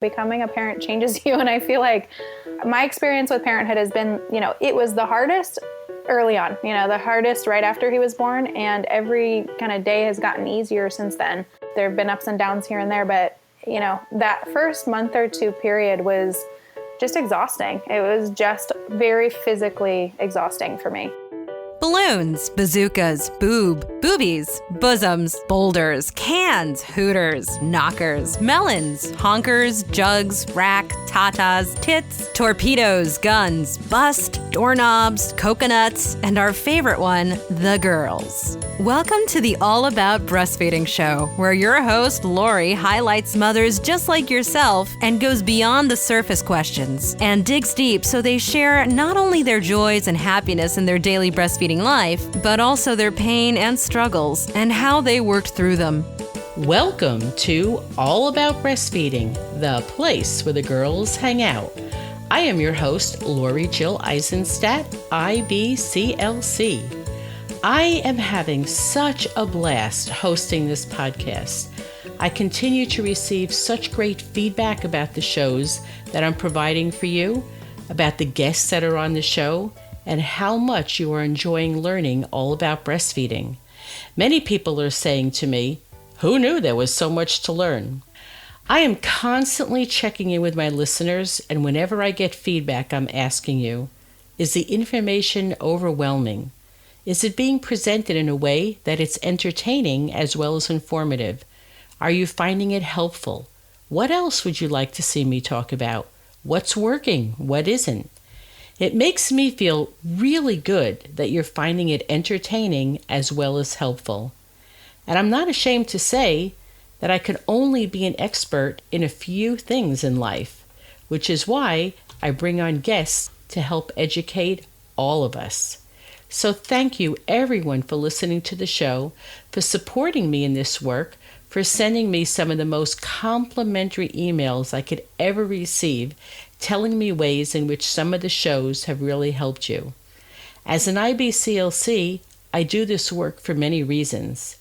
Becoming a parent changes you, and I feel like my experience with parenthood has been, it was the hardest early on, the hardest right after he was born, and every kind of day has gotten easier since then. There have been ups and downs here and there, but, that first month or two period was just exhausting. It was just very physically exhausting for me. Balloons, bazookas, boobies, bosoms, boulders, cans, hooters, knockers, melons, honkers, jugs, rack, tatas, tits, torpedoes, guns, bust, doorknobs, coconuts, and our favorite one, the girls. Welcome to the All About Breastfeeding show, where your host, Lori, highlights mothers just like yourself and goes beyond the surface questions and digs deep so they share not only their joys and happiness in their daily breastfeeding life, but also their pain and struggles and how they worked through them. Welcome to All About Breastfeeding, the place where the girls hang out. I am your host, Lori Jill Eisenstadt, IBCLC. I am having such a blast hosting this podcast. I continue to receive such great feedback about the shows that I'm providing for you, about the guests that are on the show, and how much you are enjoying learning all about breastfeeding. Many people are saying to me, "Who knew there was so much to learn?" I am constantly checking in with my listeners, and whenever I get feedback, I'm asking you, is the information overwhelming? Is it being presented in a way that it's entertaining as well as informative? Are you finding it helpful? What else would you like to see me talk about? What's working? What isn't? It makes me feel really good that you're finding it entertaining as well as helpful. And I'm not ashamed to say that I can only be an expert in a few things in life, which is why I bring on guests to help educate all of us. So thank you everyone for listening to the show, for supporting me in this work, for sending me some of the most complimentary emails I could ever receive, telling me ways in which some of the shows have really helped you. As an IBCLC, I do this work for many reasons.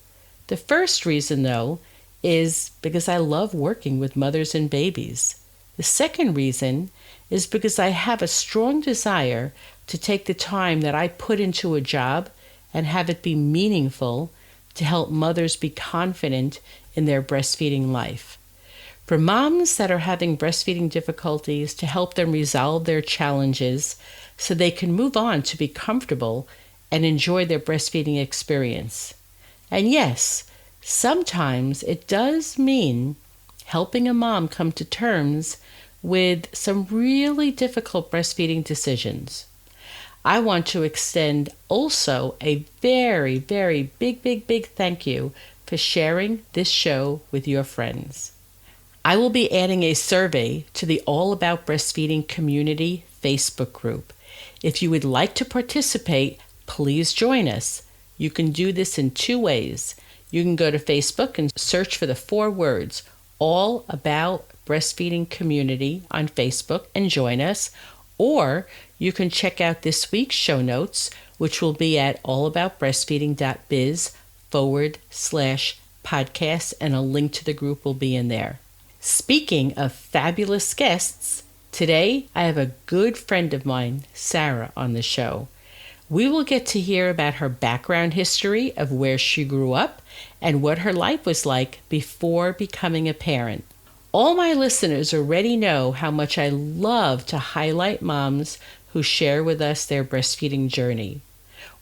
The first reason, though, is because I love working with mothers and babies. The second reason is because I have a strong desire to take the time that I put into a job and have it be meaningful to help mothers be confident in their breastfeeding life. For moms that are having breastfeeding difficulties, to help them resolve their challenges so they can move on to be comfortable and enjoy their breastfeeding experience. And yes, sometimes it does mean helping a mom come to terms with some really difficult breastfeeding decisions. I want to extend also a very, very big thank you for sharing this show with your friends. I will be adding a survey to the All About Breastfeeding community Facebook group. If you would like to participate, please join us. You can do this in two ways. You can go to Facebook and search for the 4 words, All About Breastfeeding Community on Facebook, and join us. Or you can check out this week's show notes, which will be at allaboutbreastfeeding.biz/podcast, and a link to the group will be in there. Speaking of fabulous guests, today I have a good friend of mine, Sarah, on the show. We will get to hear about her background history of where she grew up and what her life was like before becoming a parent. All my listeners already know how much I love to highlight moms who share with us their breastfeeding journey.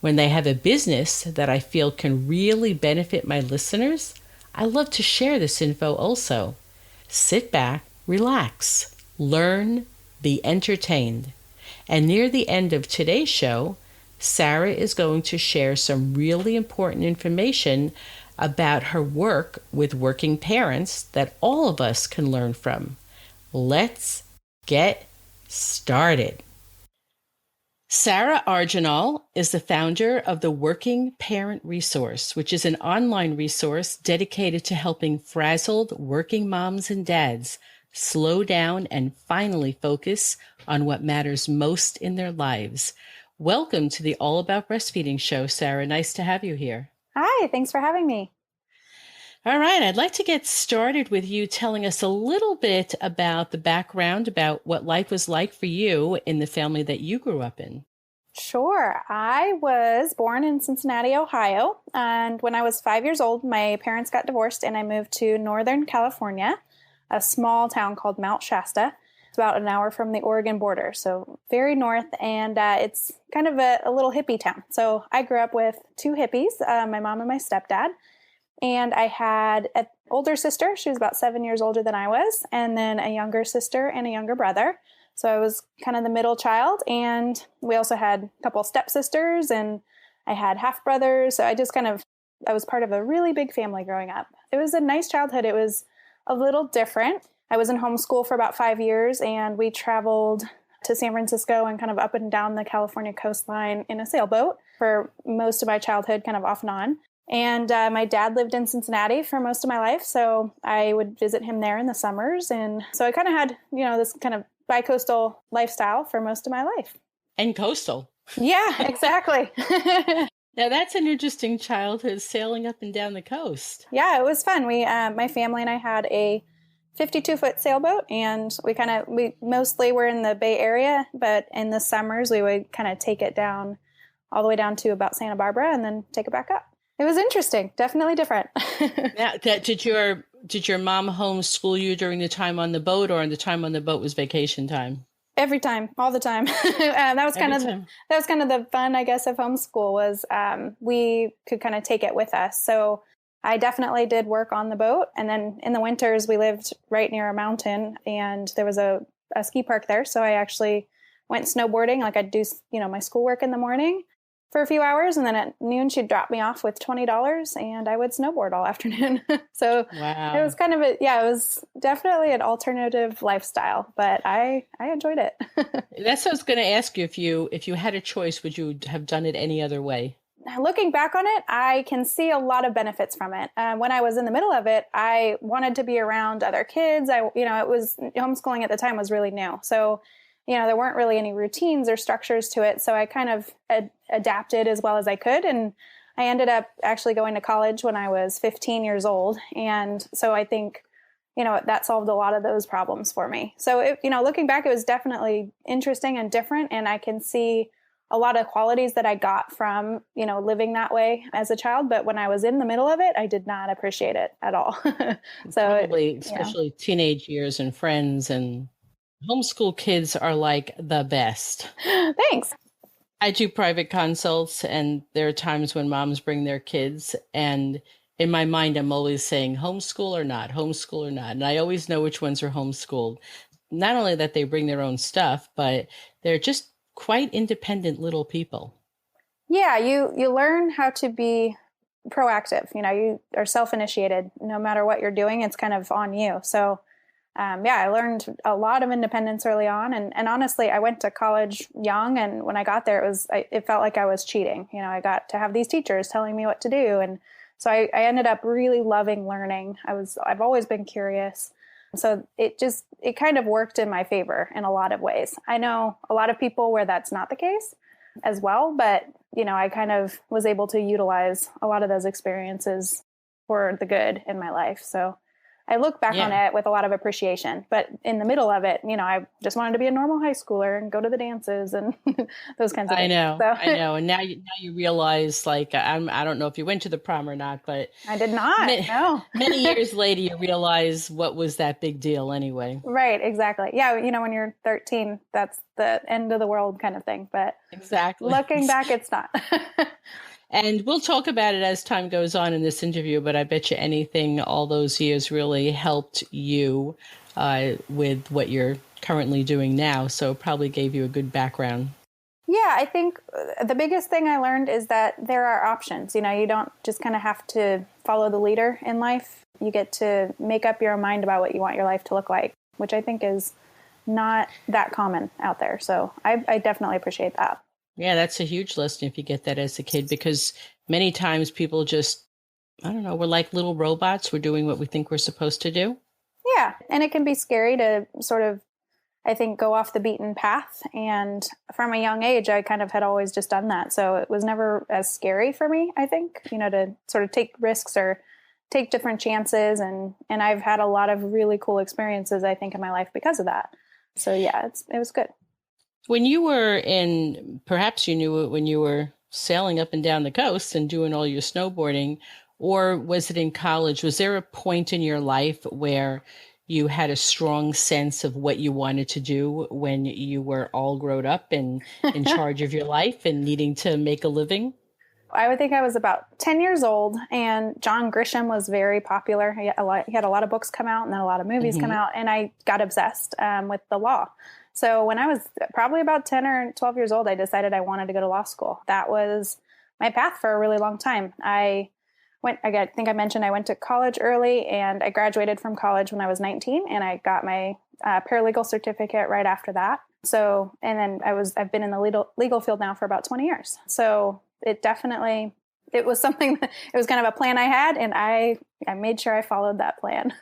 When they have a business that I feel can really benefit my listeners, I love to share this info also. Sit back, relax, learn, be entertained. And near the end of today's show, Sarah is going to share some really important information about her work with working parents that all of us can learn from. Let's get started. Sarah Argenal is the founder of the Working Parent Resource, which is an online resource dedicated to helping frazzled working moms and dads slow down and finally focus on what matters most in their lives. Welcome to the All About Breastfeeding show, Sarah. Nice to have you here. Hi, thanks for having me. All right, I'd like to get started with you telling us a little bit about the background, about what life was like for you in the family that you grew up in. Sure. I was born in Cincinnati, Ohio. And when I was 5 years old, my parents got divorced and I moved to Northern California, a small town called Mount Shasta. It's about an hour from the Oregon border, so very north. And it's kind of a little hippie town. So I grew up with two hippies, my mom and my stepdad. And I had an older sister. She was about 7 years older than I was. And then a younger sister and a younger brother. So I was kind of the middle child. And we also had a couple stepsisters and I had half brothers. So I was part of a really big family growing up. It was a nice childhood. It was a little different. I was in homeschool for about 5 years and we traveled to San Francisco and kind of up and down the California coastline in a sailboat for most of my childhood, kind of off and on. And my dad lived in Cincinnati for most of my life, so I would visit him there in the summers. And so I kind of had, this kind of bi-coastal lifestyle for most of my life. And coastal. Yeah, exactly. Now that's an interesting childhood, sailing up and down the coast. Yeah, it was fun. My family and I had a 52-foot sailboat, and we mostly were in the Bay Area, but in the summers we would kind of take it down all the way down to about Santa Barbara and then take it back up. It was interesting, definitely different. Now, did your mom homeschool you during the time on the boat, or the time on the boat was vacation time? Every time, all the time. That was kind of the fun, I guess, of homeschool was we could kind of take it with us. So I definitely did work on the boat, and then in the winters we lived right near a mountain, and there was a ski park there. So I actually went snowboarding. Like I'd do, my schoolwork in the morning for a few hours, and then at noon she'd drop me off with $20 and I would snowboard all afternoon. So wow. It was kind of it was definitely an alternative lifestyle, but I enjoyed it. That's what I was going to ask you. If you had a choice, would you have done it any other way? Looking back on it, I can see a lot of benefits from it. When I was in the middle of it, I wanted to be around other kids. It was homeschooling at the time was really new. So there weren't really any routines or structures to it. So I kind of adapted as well as I could. And I ended up actually going to college when I was 15 years old. And so I think, that solved a lot of those problems for me. So, looking back, it was definitely interesting and different. And I can see a lot of qualities that I got from, living that way as a child. But when I was in the middle of it, I did not appreciate it at all. Probably, especially teenage years and friends and homeschool kids are like the best. Thanks. I do private consults, and there are times when moms bring their kids, and in my mind, I'm always saying homeschool or not, homeschool or not. And I always know which ones are homeschooled. Not only that they bring their own stuff, but they're just quite independent little people. Yeah, you learn how to be proactive. You are self-initiated. No matter what you're doing, it's kind of on you. So I learned a lot of independence early on. And honestly, I went to college young. And when I got there, it felt like I was cheating. I got to have these teachers telling me what to do. And so I ended up really loving learning. I've always been curious. So it kind of worked in my favor in a lot of ways. I know a lot of people where that's not the case as well. But, I kind of was able to utilize a lot of those experiences for the good in my life. So I look back on it with a lot of appreciation, but in the middle of it, I just wanted to be a normal high schooler and go to the dances and those kinds of things. I know. And now you realize, like, I don't know if you went to the prom or not, but I did not. No. Many years later, you realize what was that big deal anyway. Right. Exactly. Yeah. When you're 13, that's the end of the world kind of thing, but exactly. Looking back, it's not. And we'll talk about it as time goes on in this interview, but I bet you anything all those years really helped you with what you're currently doing now. So it probably gave you a good background. Yeah, I think the biggest thing I learned is that there are options. You don't just kind of have to follow the leader in life. You get to make up your own mind about what you want your life to look like, which I think is not that common out there. So I definitely appreciate that. Yeah, that's a huge lesson if you get that as a kid, because many times people just, we're like little robots. We're doing what we think we're supposed to do. Yeah. And it can be scary to sort of, I think, go off the beaten path. And from a young age, I kind of had always just done that. So it was never as scary for me, I think, to sort of take risks or take different chances. And I've had a lot of really cool experiences, I think, in my life because of that. So yeah, it was good. When you were perhaps you knew it when you were sailing up and down the coast and doing all your snowboarding, or was it in college? Was there a point in your life where you had a strong sense of what you wanted to do when you were all grown up and in charge of your life and needing to make a living? I would think I was about 10 years old, and John Grisham was very popular. He had a lot of books come out and then a lot of movies come out, and I got obsessed with the law. So when I was probably about 10 or 12 years old, I decided I wanted to go to law school. That was my path for a really long time. I think I mentioned I went to college early, and I graduated from college when I was 19, and I got my paralegal certificate right after that. So, and then I've been in the legal field now for about 20 years. So it was something that it was kind of a plan I had, and I made sure I followed that plan.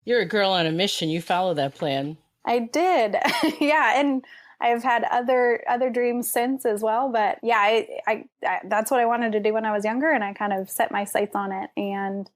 You're a girl on a mission. You follow that plan. I did. Yeah. And I've had other dreams since as well. But yeah, I that's what I wanted to do when I was younger. And I kind of set my sights on it and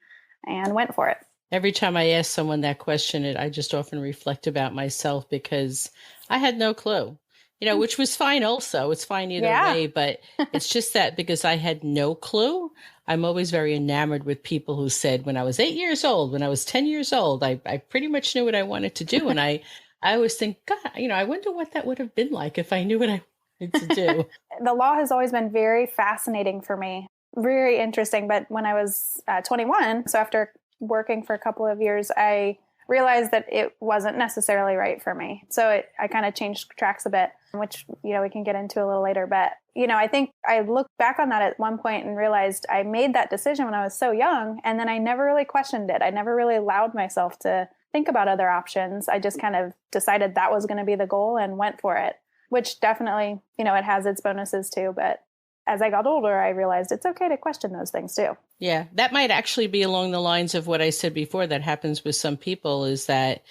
went for it. Every time I ask someone that question, I just often reflect about myself because I had no clue, which was fine also. It's fine either way, but it's just that because I had no clue, I'm always very enamored with people who said when I was 8 years old, when I was 10 years old, I pretty much knew what I wanted to do. And I always think, God, I wonder what that would have been like if I knew what I wanted to do. The law has always been very fascinating for me, very interesting. But when I was 21, so after working for a couple of years, I realized that it wasn't necessarily right for me. So I kind of changed tracks a bit, which, we can get into a little later. But, I think I looked back on that at one point and realized I made that decision when I was so young. And then I never really questioned it. I never really allowed myself to think about other options. I just kind of decided that was going to be the goal and went for it, which definitely, it has its bonuses too. But as I got older, I realized it's okay to question those things too. Yeah, that might actually be along the lines of what I said before that happens with some people is that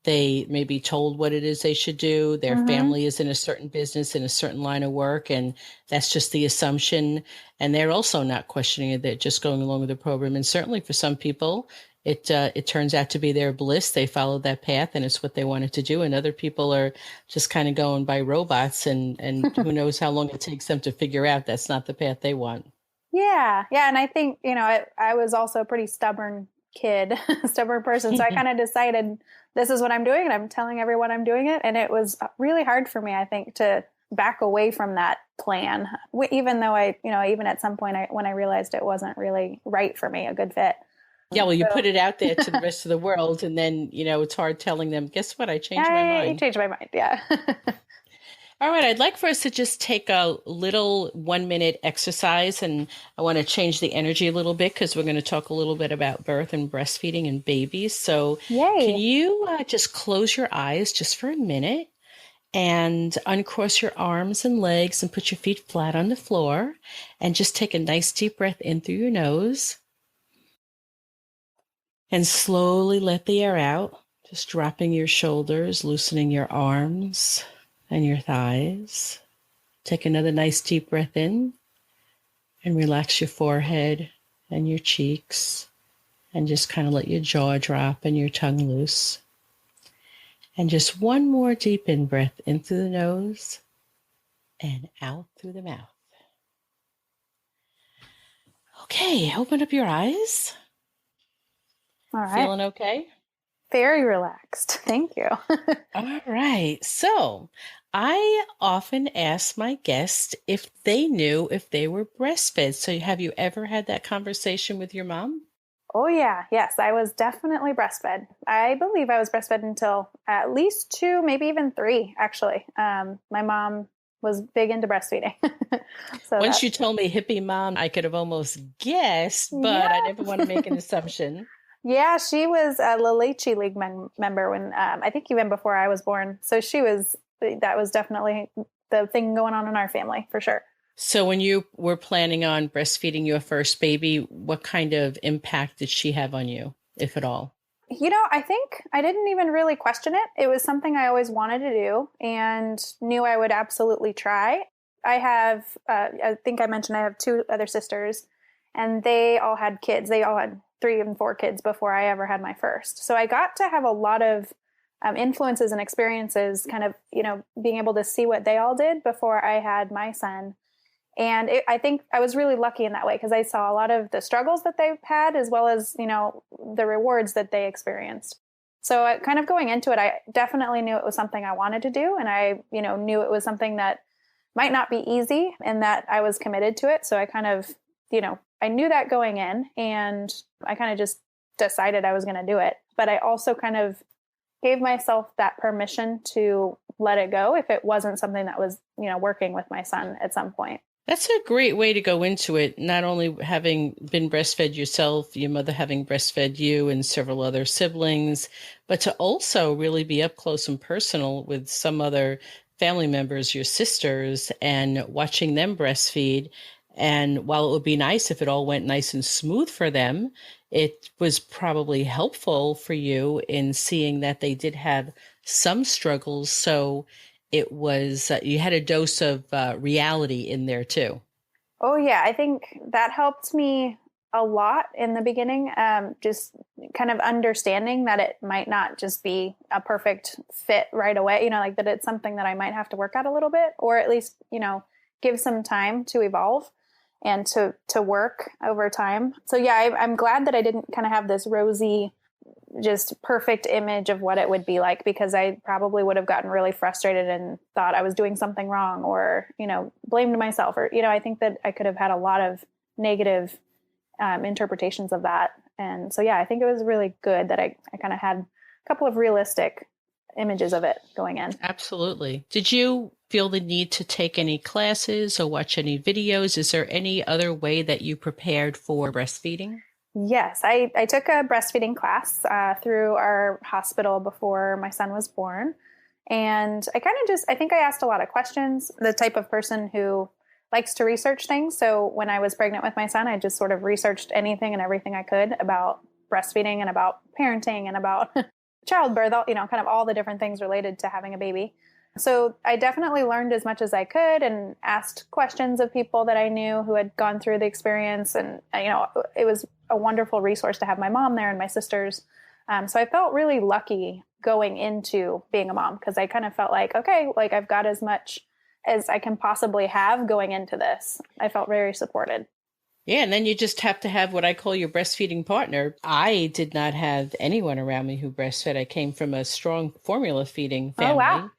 they may be told what it is they should do. Their family is in a certain business, in a certain line of work, and that's just the assumption. And they're also not questioning it. They're just going along with the program. And certainly for some people, it turns out to be their bliss. They followed that path and it's what they wanted to do. And other people are just kind of going by robots and who knows how long it takes them to figure out that's not the path they want. Yeah. Yeah. And I think, I was also a pretty stubborn kid, stubborn person. So I kind of decided this is what I'm doing and I'm telling everyone I'm doing it. And it was really hard for me, I think, to back away from that plan, even though even at some point when I realized it wasn't really right for me, a good fit. Yeah, well, you put it out there to the rest of the world, and then, it's hard telling them, guess what? I changed my mind. You changed my mind, yeah. All right, I'd like for us to just take a little 1-minute exercise, and I want to change the energy a little bit because we're going to talk a little bit about birth and breastfeeding and babies. So can you just close your eyes just for a minute and uncross your arms and legs and put your feet flat on the floor and just take a nice deep breath in through your nose. And slowly let the air out, just dropping your shoulders, loosening your arms and your thighs. Take another nice deep breath in and relax your forehead and your cheeks and just kind of let your jaw drop and your tongue loose. And just one more deep in breath in through the nose and out through the mouth. Okay, open up your eyes. All right. Feeling okay? Very relaxed. Thank you. All right. So I often ask my guests if they knew if they were breastfed. So have you ever had that conversation with your mom? Oh, yeah. Yes, I was definitely breastfed. I believe I was breastfed until at least 2, maybe even 3, actually. My mom was big into breastfeeding. So once you told me hippie mom, I could have almost guessed, but I never want to make an assumption. Yeah, she was a La Leche League member when, I think even before I was born. So that was definitely the thing going on in our family, for sure. So when you were planning on breastfeeding your first baby, what kind of impact did she have on you, if at all? I think I didn't even really question it. It was something I always wanted to do and knew I would absolutely try. I have, I think I mentioned I have 2 other sisters, and they all had kids. They all had 3 and 4 kids before I ever had my first. So I got to have a lot of influences and experiences, kind of, being able to see what they all did before I had my son. And I think I was really lucky in that way, because I saw a lot of the struggles that they've had, as well as, the rewards that they experienced. So kind of going into it, I definitely knew it was something I wanted to do. And I, knew it was something that might not be easy, and that I was committed to it. So I kind of, I knew that going in, and I kind of just decided I was going to do it. But I also kind of gave myself that permission to let it go if it wasn't something that was, working with my son at some point. That's a great way to go into it. Not only having been breastfed yourself, your mother having breastfed you and several other siblings, but to also really be up close and personal with some other family members, your sisters, and watching them breastfeed. And while it would be nice if it all went nice and smooth for them, it was probably helpful for you in seeing that they did have some struggles. So it was, you had a dose of reality in there too. Oh yeah. I think that helped me a lot in the beginning. Just kind of understanding that it might not just be a perfect fit right away, like that it's something that I might have to work out a little bit, or at least, give some time to evolve and to work over time. So yeah, I'm glad that I didn't kind of have this rosy, just perfect image of what it would be like, because I probably would have gotten really frustrated and thought I was doing something wrong, or, blamed myself, or, I think that I could have had a lot of negative interpretations of that. And so, yeah, I think it was really good that I kind of had a couple of realistic images of it going in. Absolutely. Did you feel the need to take any classes or watch any videos? Is there any other way that you prepared for breastfeeding? Yes, I took a breastfeeding class through our hospital before my son was born. And I think I asked a lot of questions, the type of person who likes to research things. So when I was pregnant with my son, I just sort of researched anything and everything I could about breastfeeding and about parenting and about childbirth, kind of all the different things related to having a baby. So I definitely learned as much as I could and asked questions of people that I knew who had gone through the experience. And, it was a wonderful resource to have my mom there and my sisters. So I felt really lucky going into being a mom, because I kind of felt like, okay, like I've got as much as I can possibly have going into this. I felt very supported. Yeah, and then you just have to have what I call your breastfeeding partner. I did not have anyone around me who breastfed. I came from a strong formula feeding family. Oh, wow.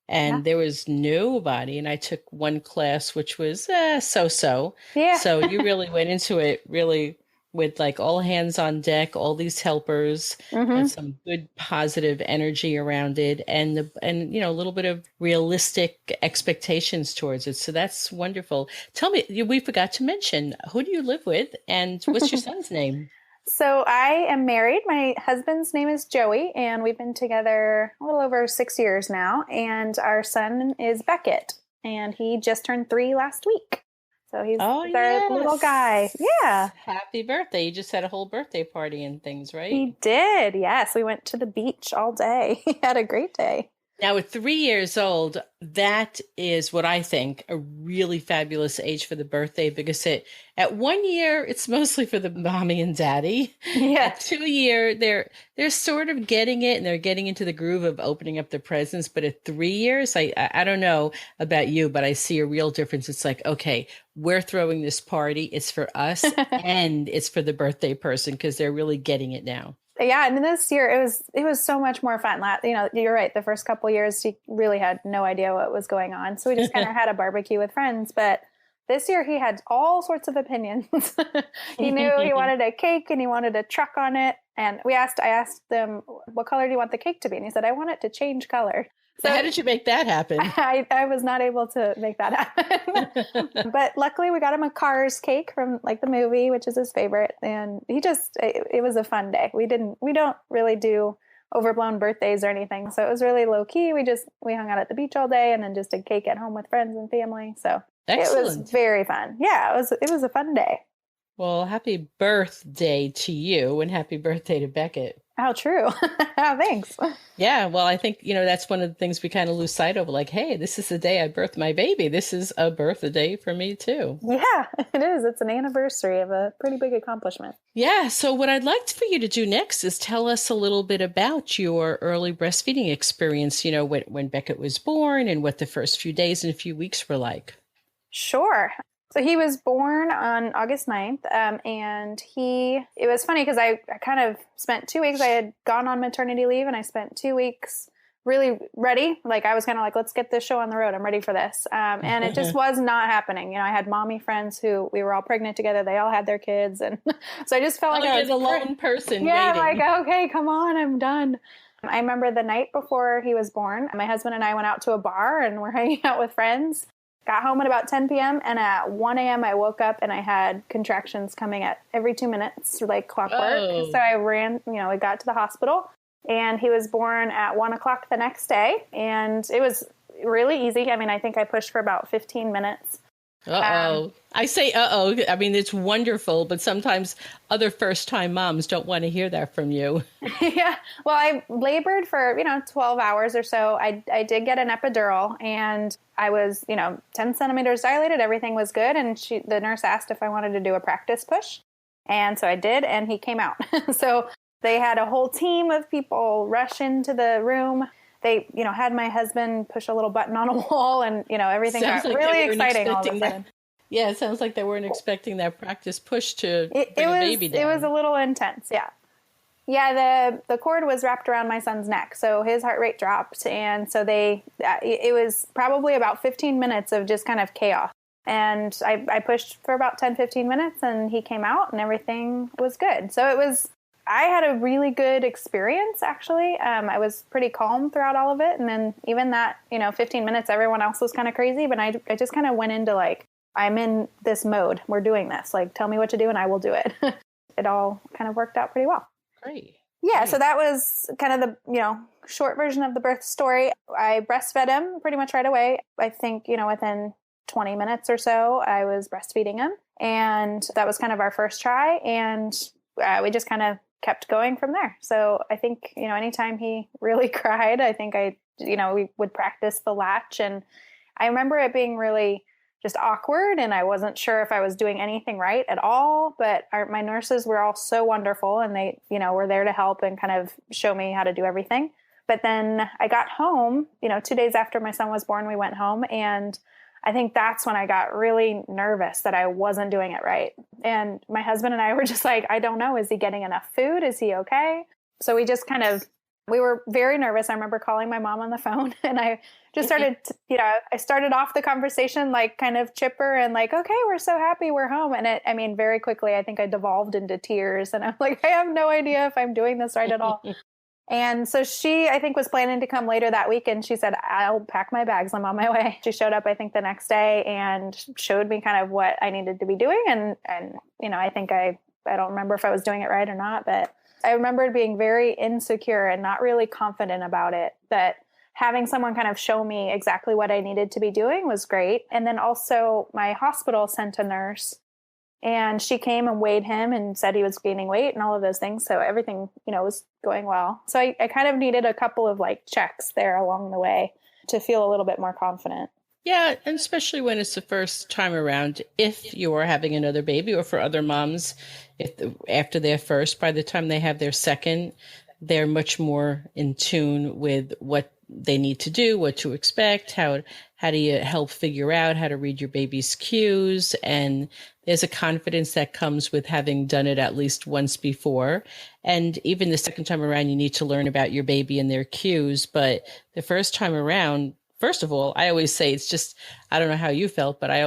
And there was nobody. And I took one class, which was so-so. Yeah. So you really went into it really with like all hands on deck, all these helpers, and some good positive energy around it, and a little bit of realistic expectations towards it. So that's wonderful. Tell me, we forgot to mention, who do you live with, and what's your son's name? So I am married. My husband's name is Joey, and we've been together a little over 6 years now. And our son is Beckett, and he just turned 3 last week. So he's our little guy. Yeah. Happy birthday. You just had a whole birthday party and things, right? He did. Yes. We went to the beach all day. He had a great day. Now, at 3 years old, that is what I think a really fabulous age for the birthday, because at 1 year, it's mostly for the mommy and daddy. Yeah. At 2 year, they're sort of getting it, and they're getting into the groove of opening up the presents. But at 3 years, I don't know about you, but I see a real difference. It's like, okay, we're throwing this party. It's for us and it's for the birthday person, because they're really getting it now. Yeah, and this year it was so much more fun. You're right. The first couple of years, he really had no idea what was going on, so we just kind of had a barbecue with friends. But this year, he had all sorts of opinions. He knew he wanted a cake and he wanted a truck on it. And I asked them, "What color do you want the cake to be?" And he said, "I want it to change color." So how did you make that happen? I was not able to make that happen. But luckily we got him a Cars cake from like the movie, which is his favorite. And it was a fun day. We don't really do overblown birthdays or anything. So it was really low key. We hung out at the beach all day and then just did cake at home with friends and family. So Excellent. It was very fun. Yeah, it was a fun day. Well, happy birthday to you and happy birthday to Beckett. Oh, true. Thanks. Yeah, well, I think, that's one of the things we kind of lose sight of. Like, hey, this is the day I birthed my baby. This is a birthday for me, too. Yeah, it is. It's an anniversary of a pretty big accomplishment. Yeah, so what I'd like for you to do next is tell us a little bit about your early breastfeeding experience, when Beckett was born and what the first few days and a few weeks were like. Sure. So he was born on August 9th, and it was funny because I kind of spent 2 weeks, I had gone on maternity leave, and I spent 2 weeks really ready. Like, I was kind of like, let's get this show on the road. I'm ready for this. And it just was not happening. I had mommy friends who, we were all pregnant together. They all had their kids. And so I just felt like I was a lone person Yeah, waiting. like, okay, come on, I'm done. I remember the night before he was born, my husband and I went out to a bar and we're hanging out with friends. Got home at about 10 p.m. and at 1 a.m. I woke up and I had contractions coming at every 2 minutes, like clockwork. Oh. So I ran, we got to the hospital, and he was born at 1 o'clock the next day. And it was really easy. I mean, I think I pushed for about 15 minutes. Uh-oh. I say uh-oh. I mean, it's wonderful, but sometimes other first-time moms don't want to hear that from you. Yeah. Well, I labored for, 12 hours or so. I did get an epidural, and I was, 10 centimeters dilated. Everything was good. And the nurse asked if I wanted to do a practice push. And so I did, and he came out. So they had a whole team of people rush into the room. They, had my husband push a little button on a wall, and, everything got really exciting all of a sudden. Yeah, it sounds like they weren't expecting that practice push to bring a baby down. It was a little intense, yeah. Yeah, the cord was wrapped around my son's neck, so his heart rate dropped, and so it was probably about 15 minutes of just kind of chaos. And I pushed for about 10, 15 minutes, and he came out, and everything was good. So I had a really good experience, actually. I was pretty calm throughout all of it. And then even that, 15 minutes, everyone else was kind of crazy. But I just kind of went into like, I'm in this mode. We're doing this. Like, tell me what to do and I will do it. It all kind of worked out pretty well. Great. Yeah. Great. So that was kind of the, short version of the birth story. I breastfed him pretty much right away. I think, within 20 minutes or so, I was breastfeeding him. And that was kind of our first try. And we just kind of kept going from there. So I think, anytime he really cried, I think we would practice the latch. And I remember it being really just awkward, and I wasn't sure if I was doing anything right at all. But my nurses were all so wonderful, and they, were there to help and kind of show me how to do everything. But then I got home, 2 days after my son was born, we went home, and I think that's when I got really nervous that I wasn't doing it right. And my husband and I were just like, I don't know. Is he getting enough food? Is he okay? So we just we were very nervous. I remember calling my mom on the phone, and I just started, I started off the conversation like kind of chipper and like, okay, we're so happy we're home. And very quickly, I think I devolved into tears, and I'm like, I have no idea if I'm doing this right at all. And so she, I think, was planning to come later that week, and she said, I'll pack my bags. I'm on my way. She showed up, I think, the next day and showed me kind of what I needed to be doing. And I think I don't remember if I was doing it right or not, but I remembered being very insecure and not really confident about it. That having someone kind of show me exactly what I needed to be doing was great. And then also my hospital sent a nurse, and she came and weighed him and said he was gaining weight and all of those things. So everything, was going well. So I kind of needed a couple of like checks there along the way to feel a little bit more confident. Yeah, and especially when it's the first time around, if you are having another baby, or for other moms, after their first, by the time they have their second, they're much more in tune with what they need to do, what to expect, how do you help figure out how to read your baby's cues. And there's a confidence that comes with having done it at least once before. And even the second time around, you need to learn about your baby and their cues. But the first time around, first of all, I always say it's just, I don't know how you felt, but I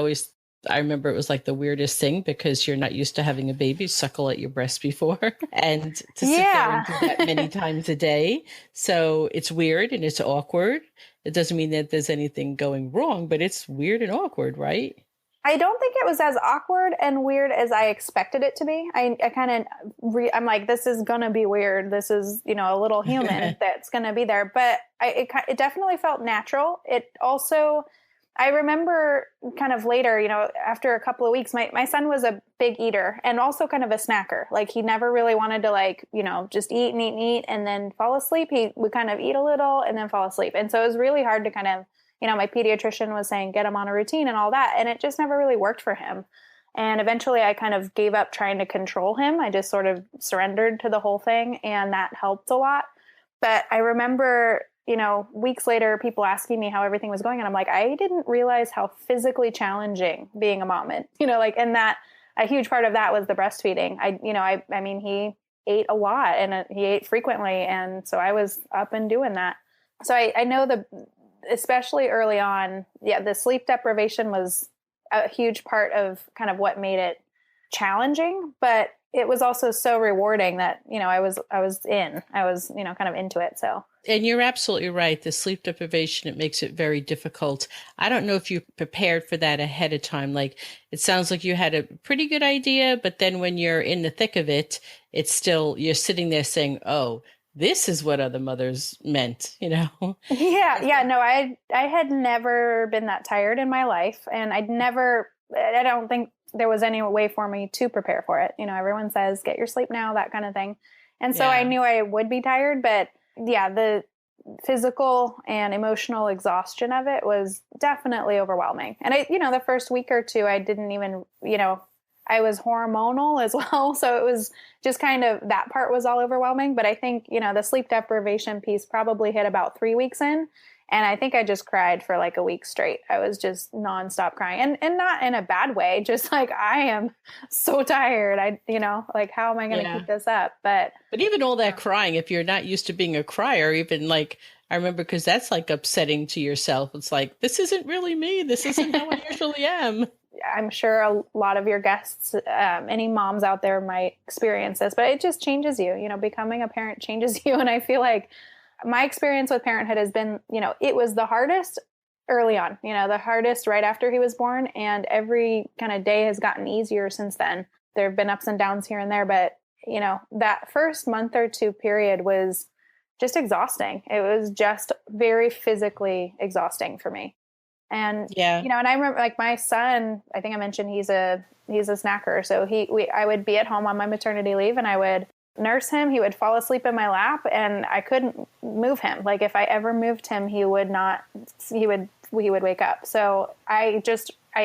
remember it was like the weirdest thing, because you're not used to having a baby suckle at your breast before, and to sit there and do that many times a day. So it's weird and it's awkward. It doesn't mean that there's anything going wrong, but it's weird and awkward, right? I don't think it was as awkward and weird as I expected it to be. I kind of, I'm like, this is going to be weird. This is, a little human that's going to be there. But it definitely felt natural. It also, I remember kind of later, after a couple of weeks, my son was a big eater and also kind of a snacker. Like he never really wanted to just eat and eat and eat and then fall asleep. He would kind of eat a little and then fall asleep. And so it was really hard to kind of, my pediatrician was saying, get him on a routine and all that. And it just never really worked for him. And eventually I kind of gave up trying to control him. I just sort of surrendered to the whole thing, and that helped a lot. But I remember, weeks later, people asking me how everything was going. And I'm like, I didn't realize how physically challenging being a mom is, and that a huge part of that was the breastfeeding. I mean, he ate a lot and he ate frequently. And so I was up and doing that. So I know especially early on, the sleep deprivation was a huge part of kind of what made it challenging, but it was also so rewarding that, I was kind of into it. So. And you're absolutely right. The sleep deprivation, it makes it very difficult. I don't know if you prepared for that ahead of time. Like, it sounds like you had a pretty good idea, but then when you're in the thick of it, it's still, you're sitting there saying, oh, this is what other mothers meant, Yeah. No, I had never been that tired in my life. And I don't think there was any way for me to prepare for it. Everyone says, get your sleep now, that kind of thing. And so I knew I would be tired, but the physical and emotional exhaustion of it was definitely overwhelming. And the first week or two, I didn't even, I was hormonal as well. So it was just kind of, that part was all overwhelming. But I think, the sleep deprivation piece probably hit about 3 weeks in. And I think I just cried for like a week straight. I was just nonstop crying, and not in a bad way. Just like, I am so tired. How am I going to keep this up? But even all that crying, if you're not used to being a crier, even like, I remember, because that's like upsetting to yourself. It's like, this isn't really me. This isn't how I usually am. I'm sure a lot of your guests, any moms out there might experience this, but it just changes you. Becoming a parent changes you. And I feel like my experience with parenthood has been, it was the hardest early on, the hardest right after he was born. And every kind of day has gotten easier since then. There have been ups and downs here and there, but, that first month or two period was just exhausting. It was just very physically exhausting for me. And, and I remember like my son, I think I mentioned he's a snacker. So I would be at home on my maternity leave and I would nurse him. He would fall asleep in my lap and I couldn't move him. Like if I ever moved him, he would wake up. So I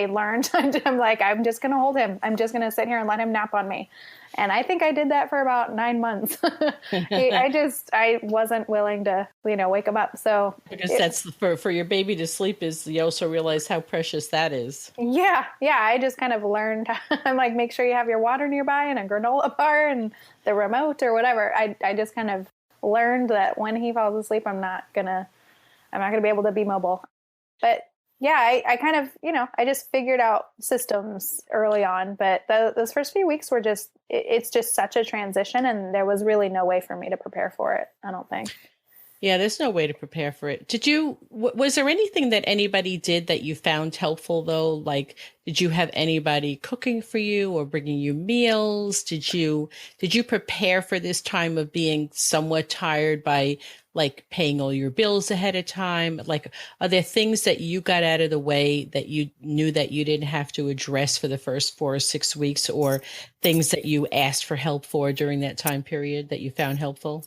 learned, I'm like, I'm just going to hold him. I'm just going to sit here and let him nap on me. And I think I did that for about 9 months. I wasn't willing to, wake him up. So because that's for your baby to sleep is, you also realize how precious that is. Yeah. I just kind of learned. I'm like, make sure you have your water nearby and a granola bar and the remote or whatever. I just kind of learned that when he falls asleep, I'm not gonna be able to be mobile. But yeah, I kind of, I just figured out systems early on, but those first few weeks were it's just such a transition, and there was really no way for me to prepare for it, I don't think. Yeah, there's no way to prepare for it. Was there anything that anybody did that you found helpful though? Like, did you have anybody cooking for you or bringing you meals? Did you prepare for this time of being somewhat tired by like paying all your bills ahead of time? Like, are there things that you got out of the way that you knew that you didn't have to address for the first 4 or 6 weeks, or things that you asked for help for during that time period that you found helpful?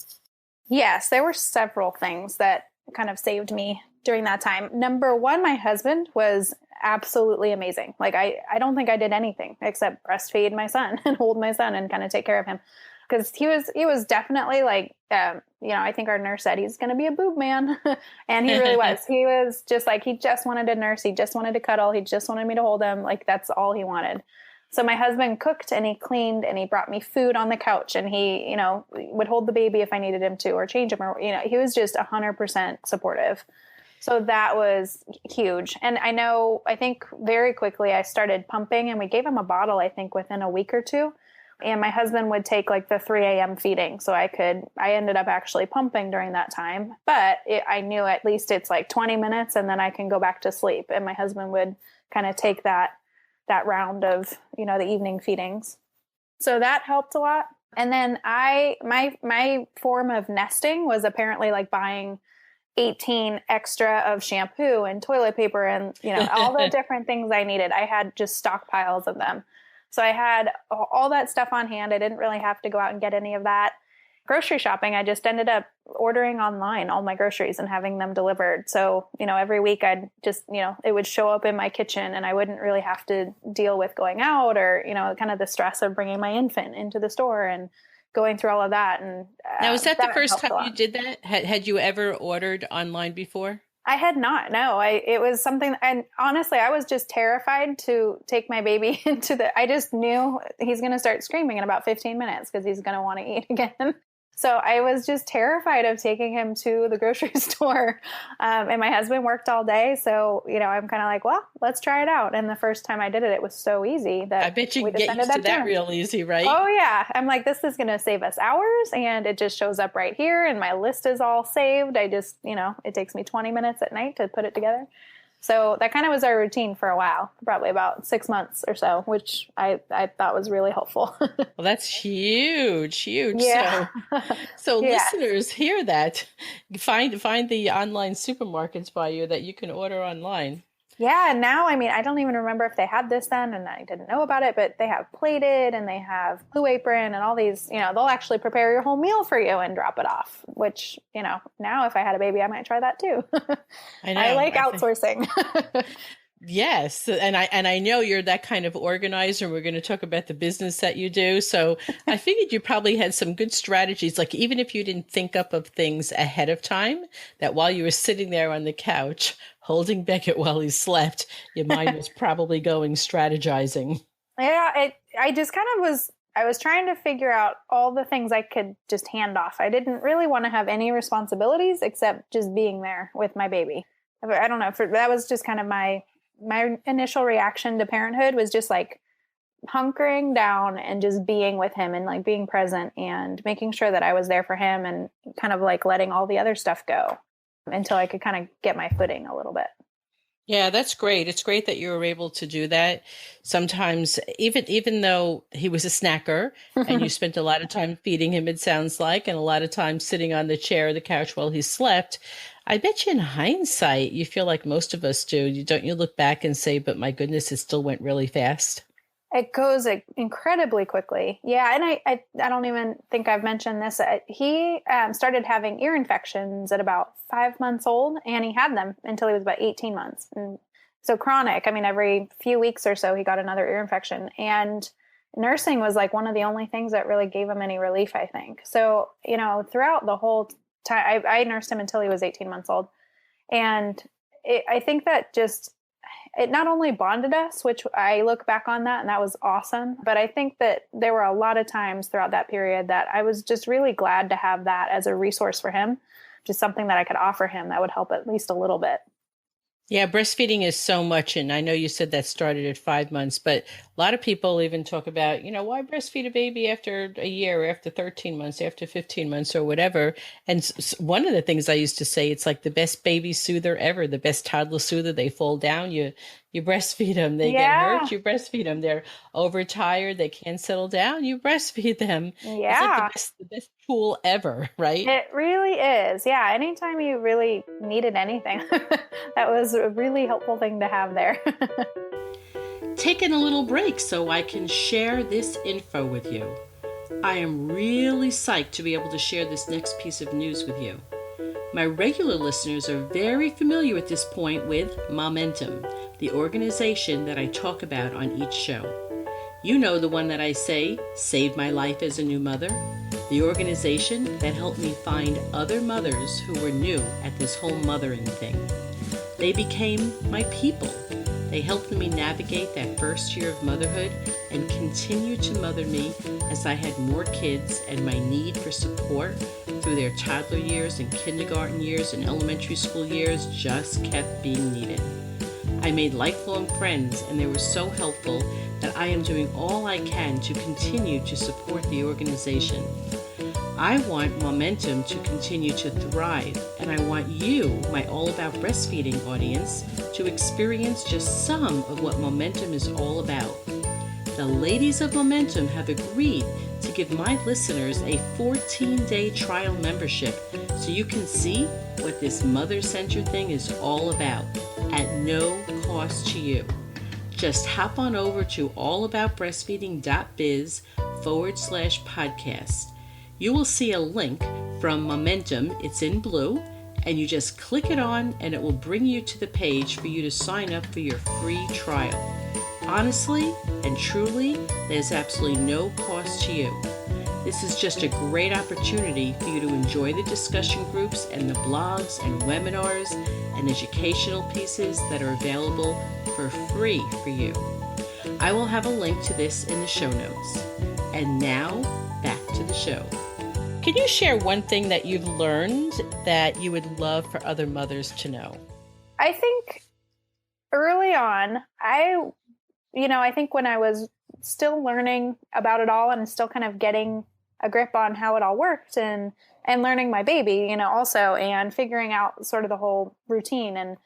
Yes, there were several things that kind of saved me during that time. Number one, my husband was absolutely amazing. Like I don't think I did anything except breastfeed my son and hold my son and kind of take care of him. Because he was definitely like, I think our nurse said he's going to be a boob man. And he really was. He was just like, he just wanted to nurse. He just wanted to cuddle. He just wanted me to hold him. Like, that's all he wanted. So my husband cooked and he cleaned and he brought me food on the couch, and he, would hold the baby if I needed him to, or change him, or, he was just 100% supportive. So that was huge. And I think very quickly I started pumping, and we gave him a bottle, I think within a week or two. And my husband would take like the 3 a.m. feeding. So I ended up actually pumping during that time, but I knew at least it's like 20 minutes and then I can go back to sleep. And my husband would kind of take that round of, the evening feedings. So that helped a lot. And then my form of nesting was apparently like buying 18 extra of shampoo and toilet paper and, all the different things I needed. I had just stockpiles of them. So I had all that stuff on hand. I didn't really have to go out and get any of that. Grocery shopping, I just ended up ordering online all my groceries and having them delivered. So, every week I'd just, it would show up in my kitchen and I wouldn't really have to deal with going out or, kind of the stress of bringing my infant into the store and going through all of that. And now, is that the first time you did that? Had you ever ordered online before? I had not. No, it was something. And honestly, I was just terrified to take my baby I just knew he's going to start screaming in about 15 minutes because he's going to want to eat again. So I was just terrified of taking him to the grocery store. And my husband worked all day. So, I'm kind of like, well, let's try it out. And the first time I did it, it was so easy that I bet you can get used to that real easy, right? Oh, yeah. I'm like, this is going to save us hours. And it just shows up right here. And my list is all saved. I just, it takes me 20 minutes at night to put it together. So that kind of was our routine for a while, probably about 6 months or so, which I thought was really helpful. Well, that's huge. Yeah. So yeah. Listeners, hear that. Find the online supermarkets by you that you can order online. Yeah. And now, I don't even remember if they had this then and I didn't know about it, but they have Plated and they have Blue Apron and all these, they'll actually prepare your whole meal for you and drop it off, which, now if I had a baby, I might try that too. I know. I like outsourcing. Yes. And I know you're that kind of organizer. We're going to talk about the business that you do. So I figured you probably had some good strategies, like even if you didn't think up of things ahead of time, that while you were sitting there on the couch holding Beckett while he slept, your mind was probably going strategizing. Yeah, I just kind of I was trying to figure out all the things I could just hand off. I didn't really want to have any responsibilities except just being there with my baby. I don't know, that was just kind of my initial reaction to parenthood was just like hunkering down and just being with him and like being present and making sure that I was there for him and kind of like letting all the other stuff go until I could kind of get my footing a little bit. Yeah, that's great. It's great that you were able to do that. Sometimes, even though he was a snacker and you spent a lot of time feeding him, it sounds like, and a lot of time sitting on the chair or the couch while he slept, I bet you in hindsight, you feel like most of us do. Don't you look back and say, but my goodness, it still went really fast? It goes incredibly quickly. Yeah. And I don't even think I've mentioned this. He started having ear infections at about 5 months old, and he had them until he was about 18 months. And so chronic, every few weeks or so, he got another ear infection. And nursing was like one of the only things that really gave him any relief, I think. So, throughout the whole time, I nursed him until he was 18 months old. And I think that it not only bonded us, which I look back on that and that was awesome, but I think that there were a lot of times throughout that period that I was just really glad to have that as a resource for him, just something that I could offer him that would help at least a little bit. Yeah, breastfeeding is so much. And I know you said that started at 5 months, but a lot of people even talk about, why breastfeed a baby after a year, or after 13 months, after 15 months or whatever. And one of the things I used to say, it's like the best baby soother ever, the best toddler soother. They fall down, you breastfeed them. They get hurt, you breastfeed them. They're overtired, they can't settle down, you breastfeed them. Yeah. It's like the best tool ever, right? It really is. Yeah. Anytime you really needed anything, that was a really helpful thing to have there. Taking a little break so I can share this info with you. I am really psyched to be able to share this next piece of news with you. My regular listeners are very familiar at this point with Momentum, the organization that I talk about on each show. You know the one that I say saved my life as a new mother, the organization that helped me find other mothers who were new at this whole mothering thing. They became my people. They helped me navigate that first year of motherhood and continued to mother me as I had more kids and my need for support through their toddler years and kindergarten years and elementary school years just kept being needed. I made lifelong friends, and they were so helpful that I am doing all I can to continue to support the organization. I want Momentum to continue to thrive, and I want you, my All About Breastfeeding audience, to experience just some of what Momentum is all about. The ladies of Momentum have agreed to give my listeners a 14-day trial membership so you can see what this Mother Center thing is all about at no cost to you. Just hop on over to allaboutbreastfeeding.biz/podcast. You will see a link from Momentum, it's in blue, and you just click it on and it will bring you to the page for you to sign up for your free trial. Honestly and truly, there's absolutely no cost to you. This is just a great opportunity for you to enjoy the discussion groups and the blogs and webinars and educational pieces that are available for free for you. I will have a link to this in the show notes. And now, back to the show. Can you share one thing that you've learned that you would love for other mothers to know? I think early on, I think when I was still learning about it all and still kind of getting a grip on how it all worked and learning my baby, also, and figuring out sort of the whole routine and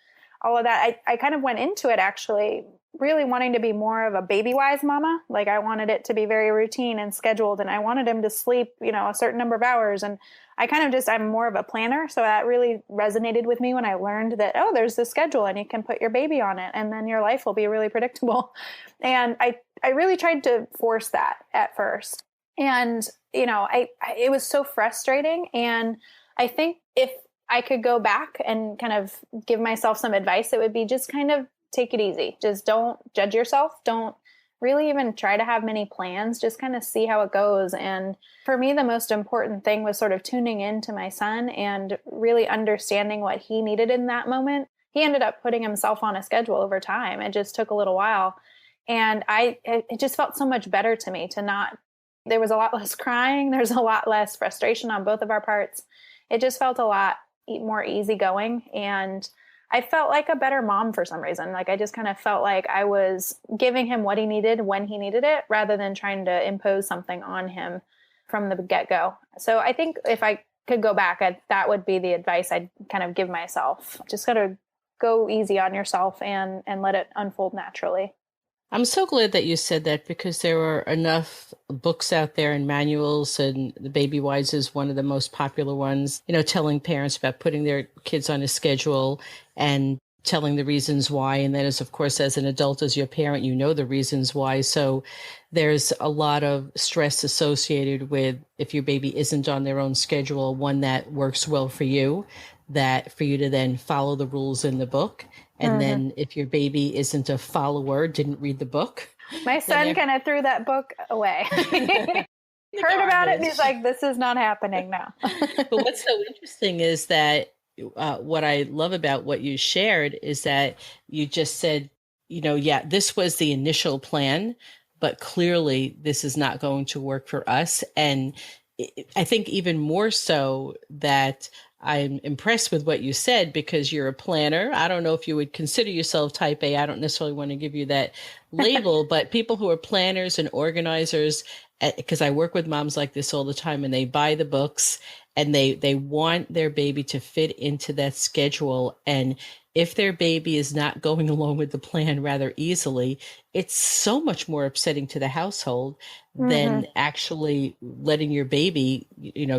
all of that, I kind of went into it actually really wanting to be more of a baby-wise mama. Like I wanted it to be very routine and scheduled, and I wanted him to sleep, a certain number of hours. And I kind of I'm more of a planner. So that really resonated with me when I learned that, there's this schedule and you can put your baby on it and then your life will be really predictable. And I really tried to force that at first. And, it was so frustrating. And I think if I could go back and kind of give myself some advice, it would be just kind of take it easy. Just don't judge yourself. Don't really even try to have many plans. Just kind of see how it goes. And for me, the most important thing was sort of tuning into my son and really understanding what he needed in that moment. He ended up putting himself on a schedule over time. It just took a little while. And it just felt so much better to me there was a lot less crying. There's a lot less frustration on both of our parts. It just felt a lot more easygoing. And I felt like a better mom for some reason. Like I just kind of felt like I was giving him what he needed when he needed it, rather than trying to impose something on him from the get-go. So I think if I could go back, that would be the advice I'd kind of give myself. Just got to go easy on yourself and let it unfold naturally. I'm so glad that you said that, because there are enough books out there and manuals, and the Baby Wise is one of the most popular ones, telling parents about putting their kids on a schedule and telling the reasons why. And then of course, as an adult, as your parent, the reasons why. So there's a lot of stress associated with if your baby isn't on their own schedule, one that works well for you, that for you to then follow the rules in the book. And then if your baby isn't a follower, didn't read the book. My son kind of threw that book away. Heard about it and he's like, this is not happening now. But what's so interesting is that what I love about what you shared is that you just said, this was the initial plan, but clearly this is not going to work for us. And I think even more so that I'm impressed with what you said, because you're a planner. I don't know if you would consider yourself type A. I don't necessarily want to give you that label, but people who are planners and organizers, because I work with moms like this all the time, and they buy the books and they want their baby to fit into that schedule. And if their baby is not going along with the plan rather easily, it's so much more upsetting to the household than actually letting your baby,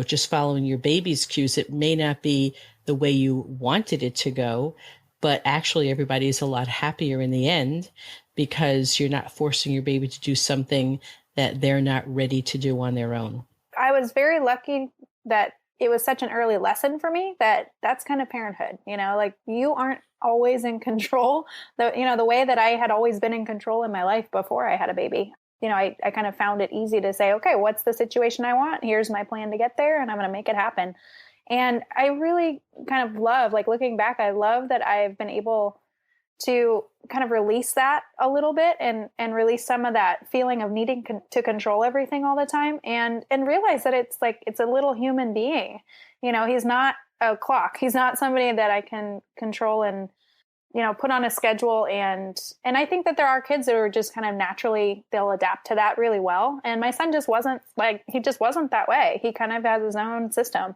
just following your baby's cues. It may not be the way you wanted it to go, but actually everybody is a lot happier in the end, because you're not forcing your baby to do something that they're not ready to do on their own. I was very lucky that it was such an early lesson for me that's kind of parenthood, like you aren't always in control. The way that I had always been in control in my life before I had a baby, I kind of found it easy to say, okay, what's the situation I want? Here's my plan to get there and I'm going to make it happen. And I really kind of love, like looking back, I love that I've been able to kind of release that a little bit and release some of that feeling of needing to control everything all the time and realize that it's a little human being. He's not a clock. He's not somebody that I can control and, put on a schedule. And I think that there are kids that are just kind of naturally, they'll adapt to that really well. And my son just wasn't that way. He kind of has his own system.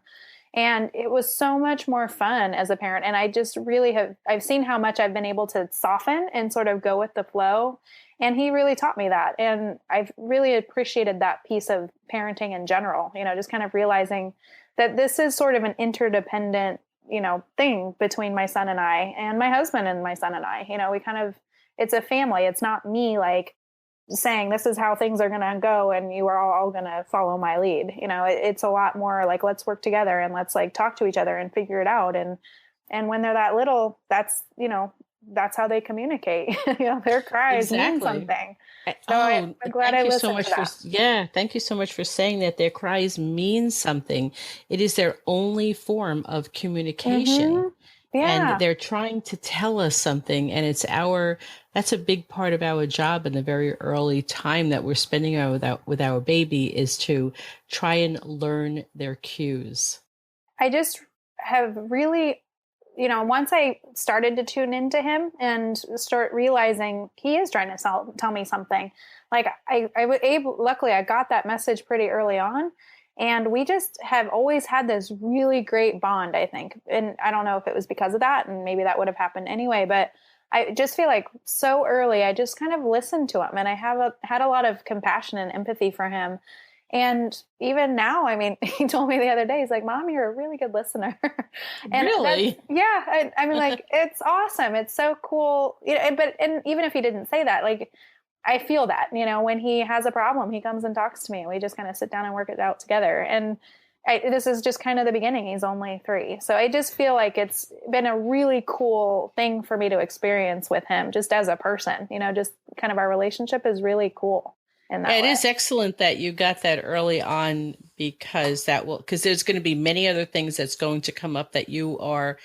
And it was so much more fun as a parent. And I just really I've seen how much I've been able to soften and sort of go with the flow. And he really taught me that. And I've really appreciated that piece of parenting in general, just kind of realizing that this is sort of an interdependent, thing between my son and I, and my husband and my son and I. We kind of, it's a family. It's not me like saying this is how things are going to go and you are all going to follow my lead. It's a lot more like, let's work together and let's like talk to each other and figure it out. And when they're that little, that's how they communicate. Their cries mean something. So I'm glad I listened to that. Thank you so much for saying that their cries mean something. It is their only form of communication. Mm-hmm. Yeah. And they're trying to tell us something. And that's a big part of our job in the very early time that we're spending with our baby, is to try and learn their cues. I just have really, once I started to tune into him and start realizing he is trying to tell me something, like luckily I got that message pretty early on. And we just have always had this really great bond, I think. And I don't know if it was because of that, and maybe that would have happened anyway, but I just feel like so early, I just kind of listened to him, and I had a lot of compassion and empathy for him. And even now, I mean, he told me the other day, he's like, Mom, you're a really good listener. And really? Yeah. I mean, like, it's awesome. It's so cool. And even if he didn't say that, like, I feel that, when he has a problem, he comes and talks to me, and we just kind of sit down and work it out together. And this is just kind of the beginning. He's only 3. So I just feel like it's been a really cool thing for me to experience with him just as a person, just kind of our relationship is really cool in that way. It is excellent that you got that early on, because there's going to be many other things that's going to come up that you are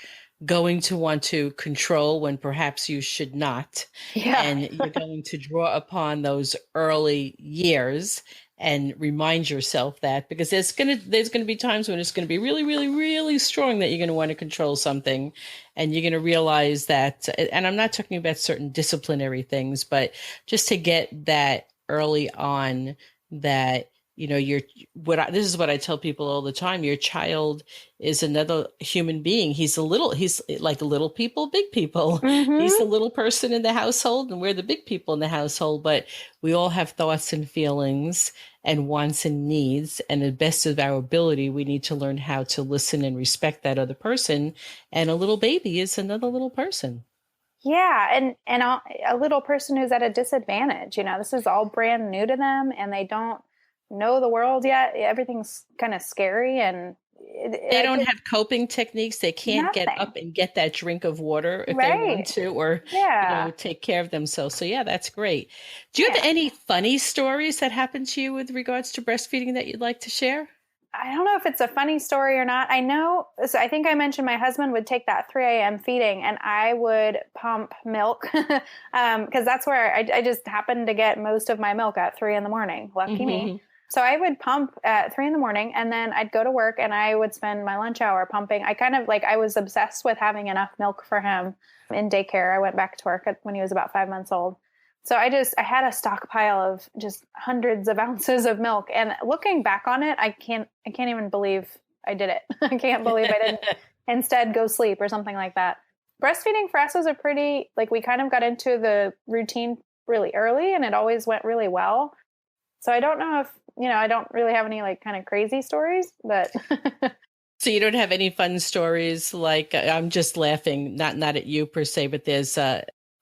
going to want to control when perhaps you should not. Yeah. And you're going to draw upon those early years and remind yourself that, because there's going to be times when it's going to be really, really, really strong that you're going to want to control something, and you're going to realize that, and I'm not talking about certain disciplinary things, but just to get that early on that, this is what I tell people all the time. Your child is another human being. He's like little people, big people. Mm-hmm. He's the little person in the household, and we're the big people in the household, but we all have thoughts and feelings and wants and needs. And the best of our ability, we need to learn how to listen and respect that other person. And a little baby is another little person. Yeah. And a little person who's at a disadvantage, this is all brand new to them, and they don't know the world yet. Everything's kind of scary, and they don't have coping techniques. They can't get up and get that drink of water if they want to, or take care of themselves. So yeah, that's great. Do you have any funny stories that happened to you with regards to breastfeeding that you'd like to share? I don't know if it's a funny story or not. I think I mentioned my husband would take that 3 a.m. feeding, and I would pump milk because that's where I just happened to get most of my milk at 3 a.m. Lucky me. So I would pump at 3 a.m, and then I'd go to work, and I would spend my lunch hour pumping. I was obsessed with having enough milk for him in daycare. I went back to work when he was about 5 months old. So I had a stockpile of just hundreds of ounces of milk. And looking back on it, I can't even believe I did it. I can't believe I didn't instead go sleep or something like that. Breastfeeding for us was we kind of got into the routine really early, and it always went really well. So I don't know if, I don't really have any kind of crazy stories, but. So you don't have any fun stories? I'm just laughing, not at you per se, but there's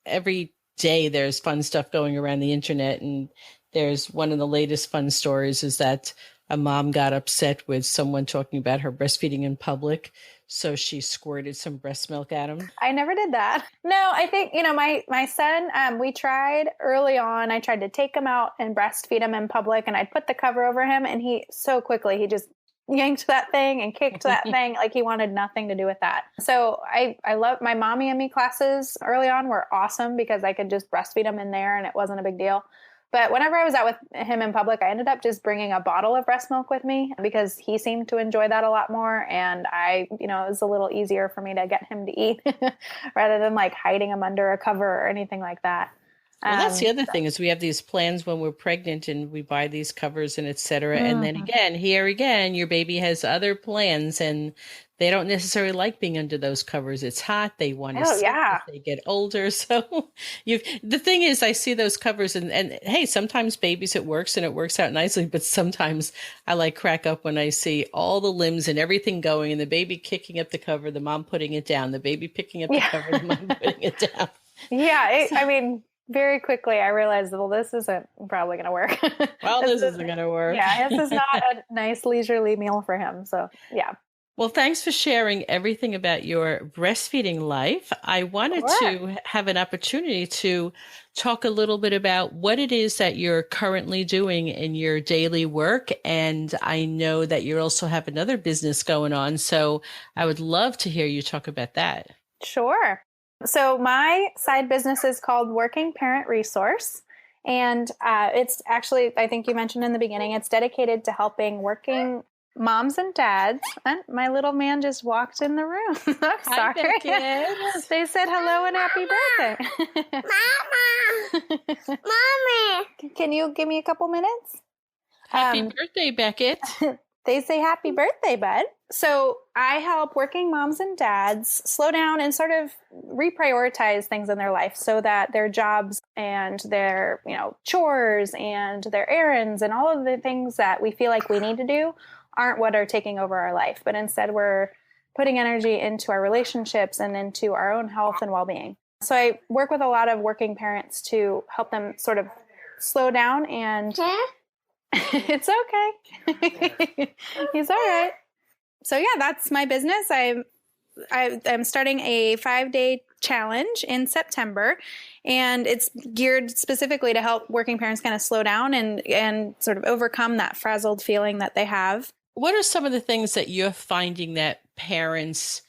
every day there's fun stuff going around the internet. And there's one of the latest fun stories is that a mom got upset with someone talking about her breastfeeding in public. So she squirted some breast milk at him. I never did that. No, I think, my son, we tried early on. I tried to take him out and breastfeed him in public, and I'd put the cover over him, and he just yanked that thing and kicked that thing. Like he wanted nothing to do with that. So I love my mommy and me classes early on were awesome because I could just breastfeed him in there and it wasn't a big deal. But whenever I was out with him in public, I ended up just bringing a bottle of breast milk with me because he seemed to enjoy that a lot more. And it was a little easier for me to get him to eat rather than hiding him under a cover or anything like that. Well, that's the other thing is we have these plans when we're pregnant and we buy these covers and et cetera. And then again, your baby has other plans and they don't necessarily like being under those covers. It's hot. They want to sleep as they get older. So the thing is, I see those covers and hey, sometimes babies, it works and it works out nicely. But sometimes I like crack up when I see all the limbs and everything going and the baby kicking up the cover, the mom putting it down, the baby picking up the cover, the mom putting it down. I mean, very quickly, I realized, well, this isn't probably going to work. Well, this isn't going to work. Yeah, this is not a nice leisurely meal for him. So, yeah. Well, thanks for sharing everything about your breastfeeding life. I wanted to have an opportunity to talk a little bit about what it is that you're currently doing in your daily work. And I know that you also have another business going on. So I would love to hear you talk about that. Sure. So my side business is called Working Parent Resource. And it's actually, I think you mentioned in the beginning, it's dedicated to helping working moms and dads. And my little man just walked in the room. I'm sorry. Hi, kids. They said hello and happy birthday. Mama! Mommy! Can you give me a couple minutes? Happy birthday, Beckett. They say happy birthday, bud. So I help working moms and dads slow down and sort of reprioritize things in their life so that their jobs and their, chores and their errands and all of the things that we feel like we need to do aren't what are taking over our life, but instead we're putting energy into our relationships and into our own health and well-being. So I work with a lot of working parents to help them sort of slow down and it's okay. He's all right. So yeah, that's my business. I'm starting a 5-day challenge in September, and it's geared specifically to help working parents kind of slow down and sort of overcome that frazzled feeling that they have. What are some of the things that you're finding that parents,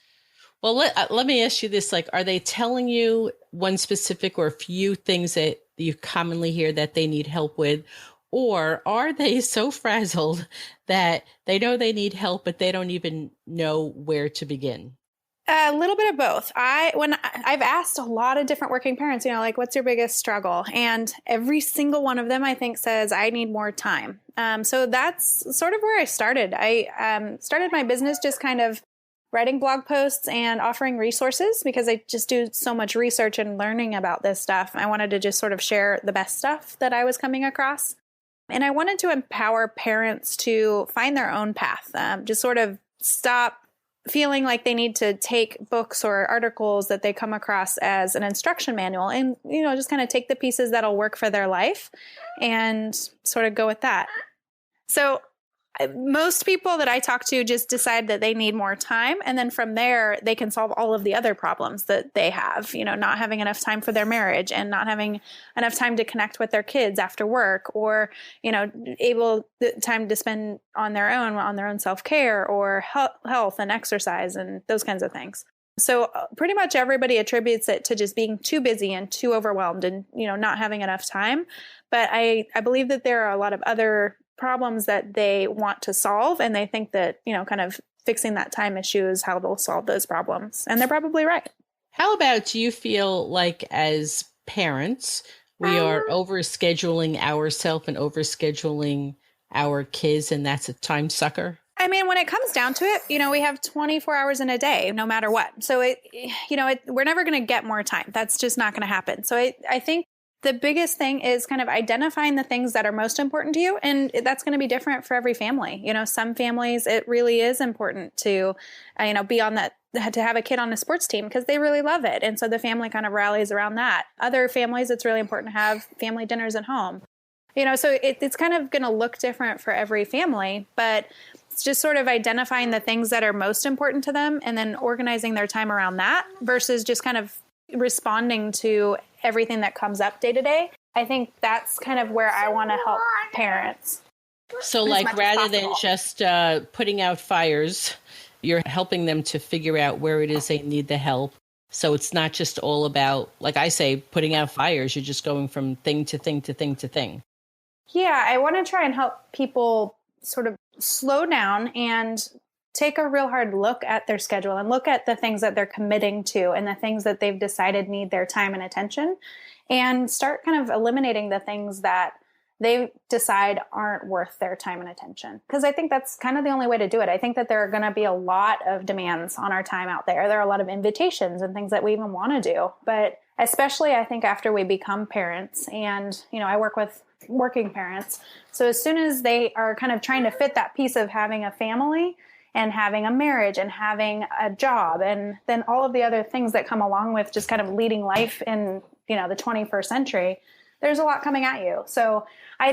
well, let me ask you this, are they telling you one specific or a few things that you commonly hear that they need help with? Or are they so frazzled that they know they need help, but they don't even know where to begin? A little bit of both. I've asked a lot of different working parents, what's your biggest struggle? And every single one of them, I think, says, I need more time. So that's sort of where I started. I started my business just kind of writing blog posts and offering resources because I just do so much research and learning about this stuff. I wanted to just sort of share the best stuff that I was coming across. And I wanted to empower parents to find their own path, just sort of stop feeling like they need to take books or articles that they come across as an instruction manual and, just kind of take the pieces that'll work for their life and sort of go with that. So most people that I talk to just decide that they need more time. And then from there, they can solve all of the other problems that they have, not having enough time for their marriage and not having enough time to connect with their kids after work or, time to spend on their own self-care or health and exercise and those kinds of things. So pretty much everybody attributes it to just being too busy and too overwhelmed and, not having enough time. But I believe that there are a lot of other problems that they want to solve. And they think that, kind of fixing that time issue is how they'll solve those problems. And they're probably right. How about, do you feel like as parents, we are overscheduling ourselves and overscheduling our kids, and that's a time sucker? I mean, when it comes down to it, we have 24 hours in a day, no matter what. So we're never going to get more time. That's just not going to happen. So I think the biggest thing is kind of identifying the things that are most important to you. And that's going to be different for every family. Some families, it really is important to, be on that, to have a kid on a sports team because they really love it. And so the family kind of rallies around that. Other families, it's really important to have family dinners at home. So it's kind of going to look different for every family, but it's just sort of identifying the things that are most important to them and then organizing their time around that versus just kind of responding to everything that comes up day to day. I think that's kind of where I want to help parents. So rather than just putting out fires, you're helping them to figure out where it is they need the help. So it's not just all about, like I say, putting out fires. You're just going from thing to thing to thing to thing. Yeah, I want to try and help people sort of slow down and take a real hard look at their schedule and look at the things that they're committing to and the things that they've decided need their time and attention, and start kind of eliminating the things that they decide aren't worth their time and attention. Because I think that's kind of the only way to do it. I think that there are going to be a lot of demands on our time out there. There are a lot of invitations and things that we even want to do. But especially I think after we become parents, and, I work with working parents. So as soon as they are kind of trying to fit that piece of having a family and having a marriage and having a job, and then all of the other things that come along with just kind of leading life in, the 21st century, there's a lot coming at you. So I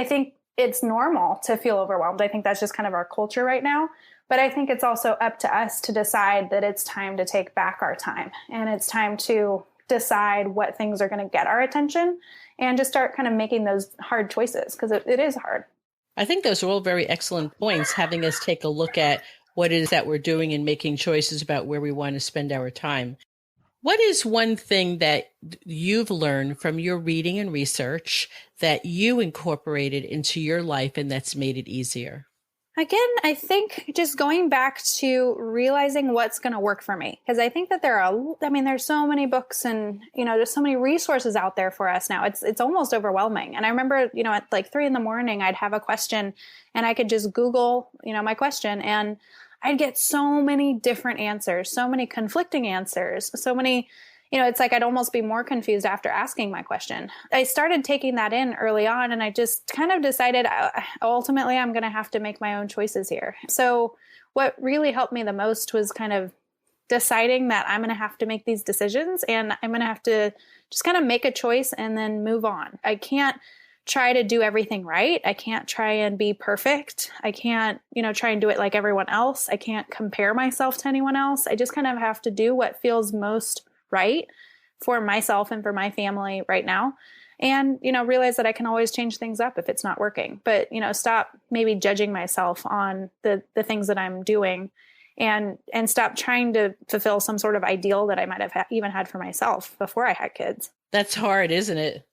think it's normal to feel overwhelmed. I think that's just kind of our culture right now. But I think it's also up to us to decide that it's time to take back our time, and it's time to decide what things are going to get our attention, and just start kind of making those hard choices, because it is hard. I think those are all very excellent points, having us take a look at what it is that we're doing and making choices about where we want to spend our time. What is one thing that you've learned from your reading and research that you incorporated into your life and that's made it easier? Again, I think just going back to realizing what's going to work for me, because I think that there's so many books and, there's so many resources out there for us now. It's almost overwhelming. And I remember, at like 3 a.m, I'd have a question and I could just Google, my question, and I'd get so many different answers, so many conflicting answers, so many, it's like I'd almost be more confused after asking my question. I started taking that in early on, and I just kind of decided ultimately I'm going to have to make my own choices here. So what really helped me the most was kind of deciding that I'm going to have to make these decisions, and I'm going to have to just kind of make a choice and then move on. I can't try to do everything right. I can't try and be perfect. I can't, try and do it like everyone else. I can't compare myself to anyone else. I just kind of have to do what feels most right for myself and for my family right now. And, realize that I can always change things up if it's not working. But, stop maybe judging myself on the things that I'm doing, and stop trying to fulfill some sort of ideal that I might have even had for myself before I had kids. That's hard, isn't it?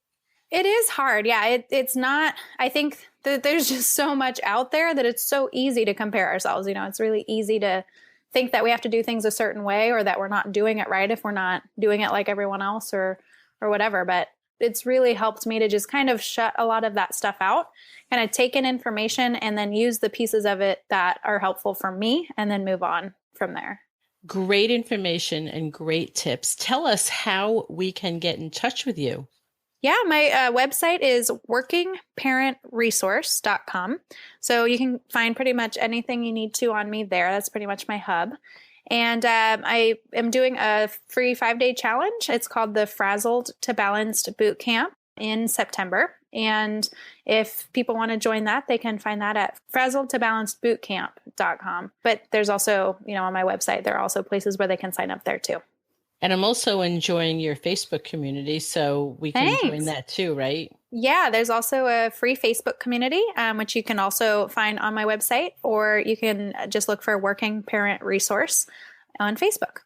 It is hard. Yeah, it's not. I think that there's just so much out there that it's so easy to compare ourselves. It's really easy to think that we have to do things a certain way, or that we're not doing it right if we're not doing it like everyone else or whatever. But it's really helped me to just kind of shut a lot of that stuff out, kind of take in information and then use the pieces of it that are helpful for me, and then move on from there. Great information and great tips. Tell us how we can get in touch with you. Yeah, my website is workingparentresource.com. So you can find pretty much anything you need to on me there. That's pretty much my hub. And I am doing a free 5-day challenge. It's called the Frazzled to Balanced Boot Camp in September. And if people want to join that, they can find that at frazzledtobalancedbootcamp.com. But there's also, on my website, there are also places where they can sign up there too. And I'm also enjoying your Facebook community, so we can join that too, right? Yeah, there's also a free Facebook community, which you can also find on my website, or you can just look for Working Parent Resource on Facebook.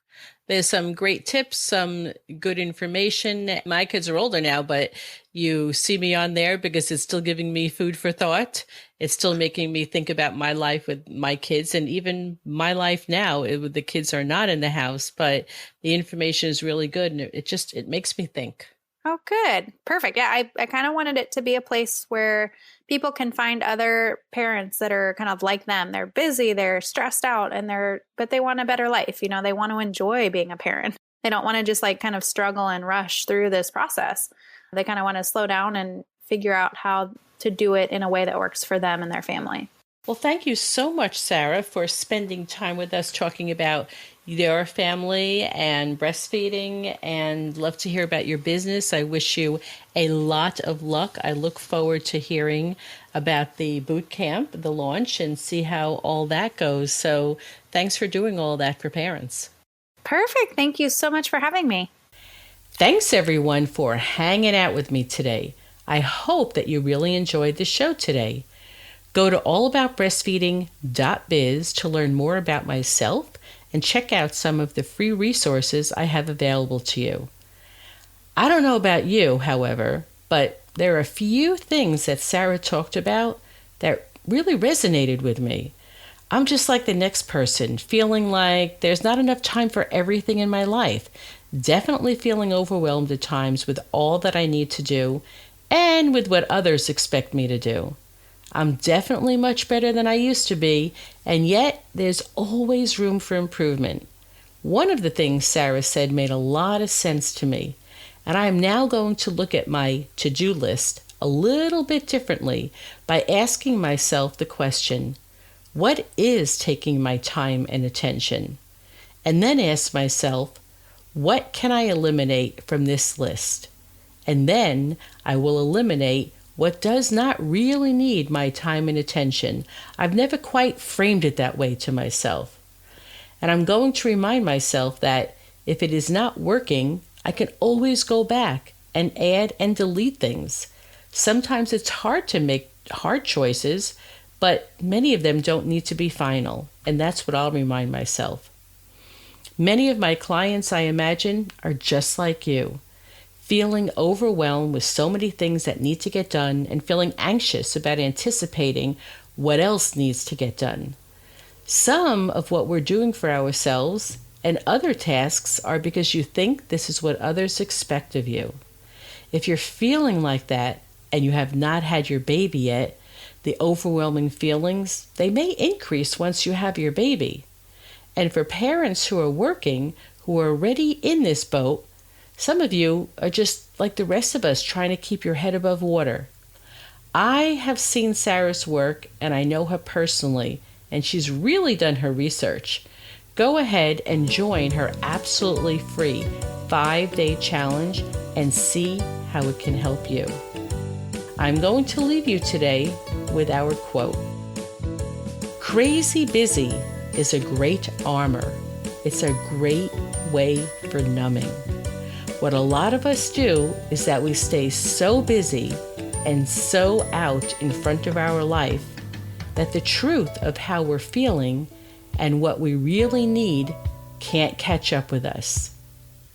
There's some great tips, some good information. My kids are older now, but you see me on there because it's still giving me food for thought. It's still making me think about my life with my kids, and even my life now. The kids are not in the house, but the information is really good, and it makes me think. Oh, good. Perfect. Yeah, I kind of wanted it to be a place where people can find other parents that are kind of like them. They're busy, they're stressed out, but they want a better life. They want to enjoy being a parent. They don't want to just kind of struggle and rush through this process. They kind of want to slow down and figure out how to do it in a way that works for them and their family. Well, thank you so much, Sarah, for spending time with us talking about your family and breastfeeding, and love to hear about your business. I wish you a lot of luck. I look forward to hearing about the boot camp, the launch, and see how all that goes. So thanks for doing all that for parents. Perfect. Thank you so much for having me. Thanks, everyone, for hanging out with me today. I hope that you really enjoyed the show today. Go to allaboutbreastfeeding.biz to learn more about myself and check out some of the free resources I have available to you. I don't know about you, however, but there are a few things that Sarah talked about that really resonated with me. I'm just like the next person, feeling like there's not enough time for everything in my life. Definitely feeling overwhelmed at times with all that I need to do and with what others expect me to do. I'm definitely much better than I used to be, and yet there's always room for improvement. One of the things Sarah said made a lot of sense to me, and I am now going to look at my to-do list a little bit differently by asking myself the question, what is taking my time and attention? And then ask myself, what can I eliminate from this list? And then I will eliminate what does not really need my time and attention. I've never quite framed it that way to myself. And I'm going to remind myself that if it is not working, I can always go back and add and delete things. Sometimes it's hard to make hard choices, but many of them don't need to be final, and that's what I'll remind myself. Many of my clients, I imagine, are just like you, feeling overwhelmed with so many things that need to get done and feeling anxious about anticipating what else needs to get done. Some of what we're doing for ourselves and other tasks are because you think this is what others expect of you. If you're feeling like that and you have not had your baby yet, the overwhelming feelings, they may increase once you have your baby. And for parents who are working, who are already in this boat, some of you are just like the rest of us trying to keep your head above water. I have seen Sarah's work and I know her personally, and she's really done her research. Go ahead and join her absolutely free 5-day challenge and see how it can help you. I'm going to leave you today with our quote. Crazy busy is a great armor. It's a great way for numbing. What a lot of us do is that we stay so busy and so out in front of our life that the truth of how we're feeling and what we really need can't catch up with us.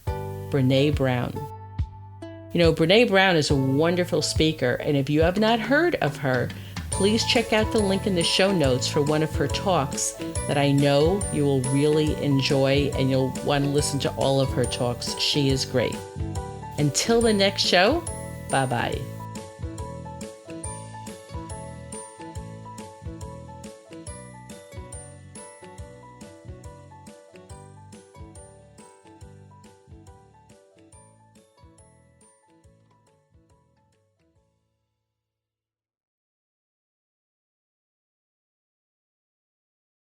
Brené Brown. You know, Brené Brown is a wonderful speaker, and if you have not heard of her, please check out the link in the show notes for one of her talks that I know you will really enjoy, and you'll want to listen to all of her talks. She is great. Until the next show, bye-bye.